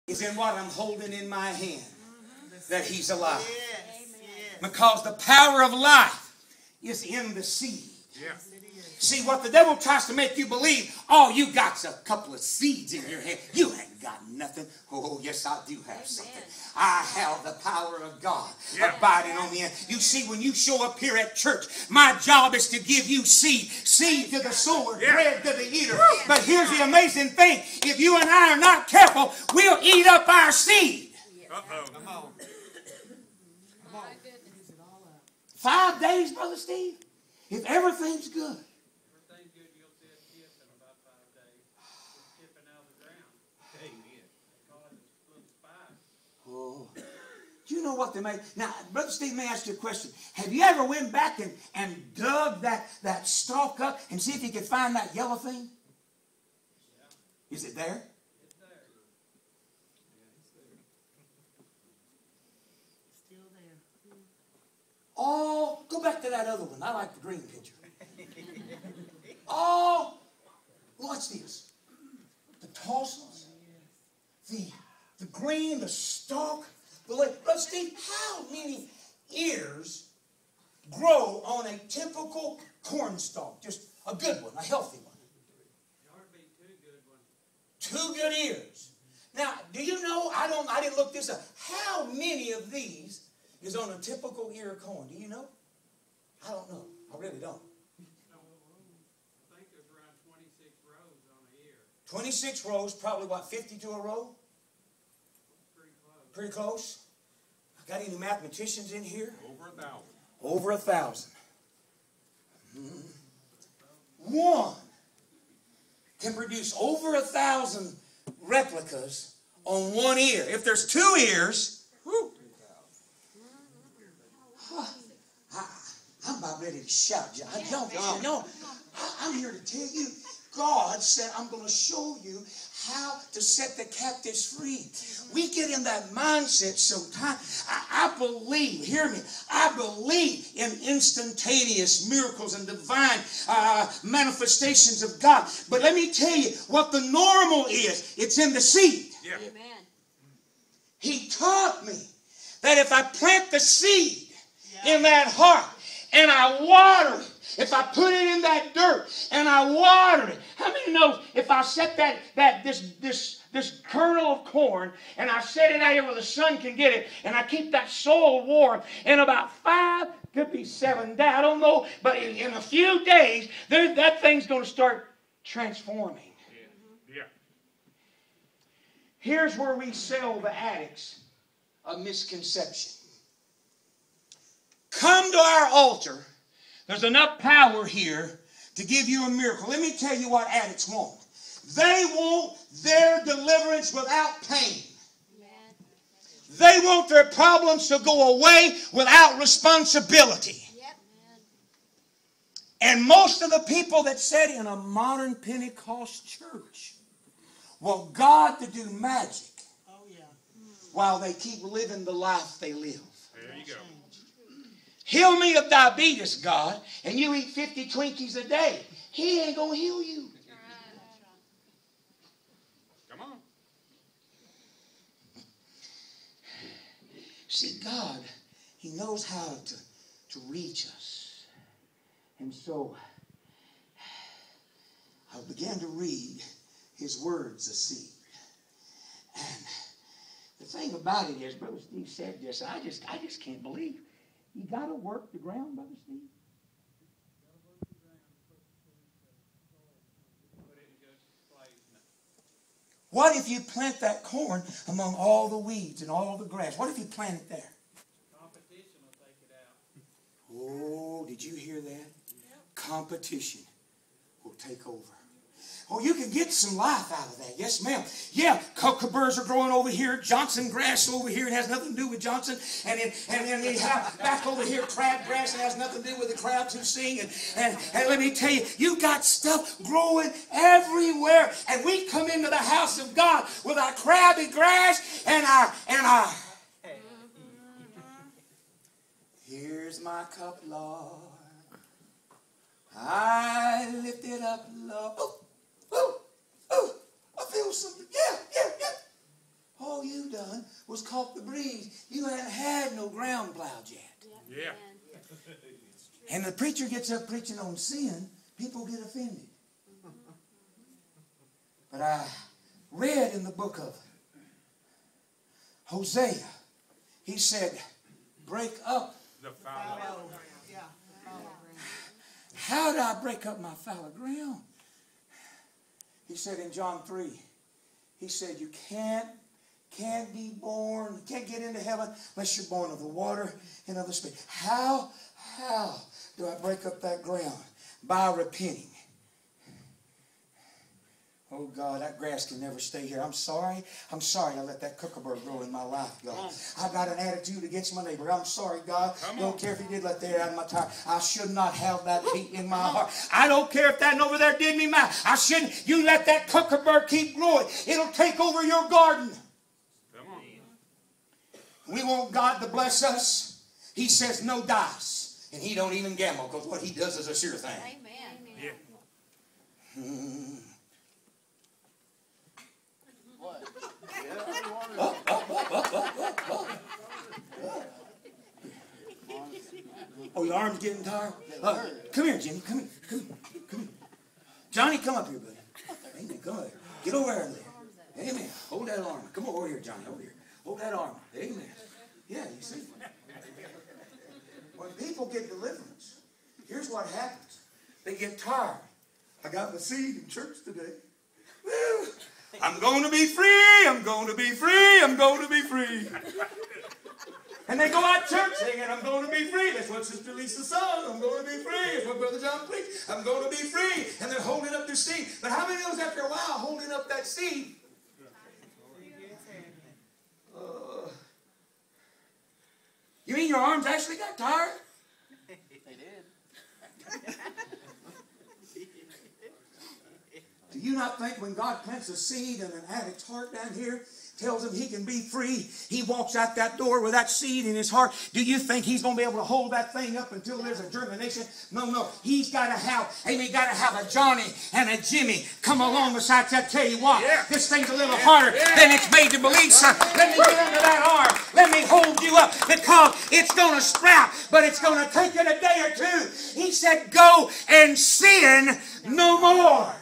is in what I'm holding in my hand, that He's alive. Because the power of life is in the seed. See, what the devil tries to make you believe, oh, you got a couple of seeds in your hand. You ain't got nothing. Oh, yes, I do have something. I have the power of God abiding on the end. You see, when you show up here at church, my job is to give you seed. Seed to the sower, bread to the eater. But here's the amazing thing. If you and I are not careful, we'll eat up our seed. Uh-oh. Come on. 5 days, Brother Steve? If everything's good. Everything's good, you'll see it tip in about 5 days. It's tipping out of the ground. Amen. They call it a little spike. Oh. Do you know what they made? Now, Brother Steve, may I ask you a question. Have you ever went back and dug that stalk up and see if you could find that yellow thing? Yeah. Is it there? It's there. Still there. Oh, go back to that other one. I like the green picture. Oh, watch this. The tassels, the green, the stalk. Brother Steve, how many ears grow on a typical corn stalk? Just a good one, a healthy one. There ought to be 2 good ones. 2 good ears. Now, do you know, I didn't look this up. How many of these is on a typical ear of corn? Do you know? I don't know. I really don't. I think there's around 26 rows on an ear. 26 rows, probably what, 50 to a row? Pretty close. Pretty close. Got any mathematicians in here? Over 1,000. Over 1,000. One can produce over 1,000 replicas on 1 ear. If there's 2 ears, whew, I'm about ready to shout. I'm here to tell you, God said, I'm going to show you how to set the captives free. We get in that mindset sometimes. I believe, hear me, I believe in instantaneous miracles and divine manifestations of God. But let me tell you what the normal is. It's in the seed. Yeah. Amen. He taught me that if I plant the seed in that heart and I water it, if I put it in that dirt and I water it, how many knows if I set this kernel of corn and I set it out here where the sun can get it and I keep that soil warm, in about 5, could be 7 days, I don't know, but in a few days, that thing's going to start transforming. Yeah. Here's where we sell the addicts a misconception. Come to our altar. There's enough power here to give you a miracle. Let me tell you what addicts want. They want their deliverance without pain. They want their problems to go away without responsibility. And most of the people that sit in a modern Pentecost church want God to do magic while they keep living the life they live. There you go. Heal me of diabetes, God, and you eat 50 Twinkies a day. He ain't going to heal you. Come on. See, God, He knows how to reach us. And so I began to read His words, a seed. And the thing about it is, Brother Steve said this, I just can't believe. You got to work the ground, Brother Steve. What if you plant that corn among all the weeds and all the grass? What if you plant it there? Competition will take it out. Oh, did you hear that? Competition will take over. Oh, you can get some life out of that. Yes, ma'am. Yeah, cucumbers are growing over here. Johnson grass over here. It has nothing to do with Johnson. And then they have back over here crab grass. It has nothing to do with the crowds who sing. And let me tell you, you got stuff growing everywhere. And we come into the house of God with our crabby grass and our here's my cup, Lord. I lift it up, Lord. Oh, I feel something. Yeah. All you done was caught the breeze. You hadn't had no ground plowed yet. Yeah. And the preacher gets up preaching on sin, people get offended. But I read in the book of Hosea, he said, break up. The fallow. How did I break up my fallow ground? He said in John 3, he said, you can't be born, can't get into heaven unless you're born of the water and of the Spirit. How do I break up that ground? By repenting. Oh God, that grass can never stay here. I'm sorry I let that kookaburra grow in my life, God. I got an attitude against my neighbor. I'm sorry, God. Don't care if he did let that out of my tire. I should not have that hate in my heart. I don't care if that over there did me mad. I shouldn't. You let that kookaburra keep growing. It'll take over your garden. Come on. We want God to bless us. He says no dice. And he don't even gamble because what he does is a sure thing. Amen. Yeah. Oh, your arm's getting tired? Come here, Jimmy. Come here. Come here. Johnny, come up here, buddy. Amen. Come over here. Get over there. Amen. Hold that arm. Come over here, Johnny. Over here. Hold that arm. Amen. Yeah, you see. When people get deliverance, here's what happens. They get tired. I got my seed in church today. Woo! I'm going to be free. I'm going to be free. I'm going to be free. And they go out church singing, I'm going to be free. That's what Sister Lisa sung. I'm going to be free. That's what Brother John preached. I'm going to be free. And they're holding up their seed. But how many knows after a while holding up that seed? You mean your arms actually got tired? They did. Do you not think when God plants a seed in an addict's heart down here, tells him he can be free, he walks out that door with that seed in his heart, do you think he's going to be able to hold that thing up until there's a germination? No. He's got to have, a Johnny and a Jimmy come along beside you. I tell you what, this thing's a little harder than it's made to believe, son. Let me get under that arm. Let me hold you up because it's going to sprout, but it's going to take it a day or two. He said, go and sin no more.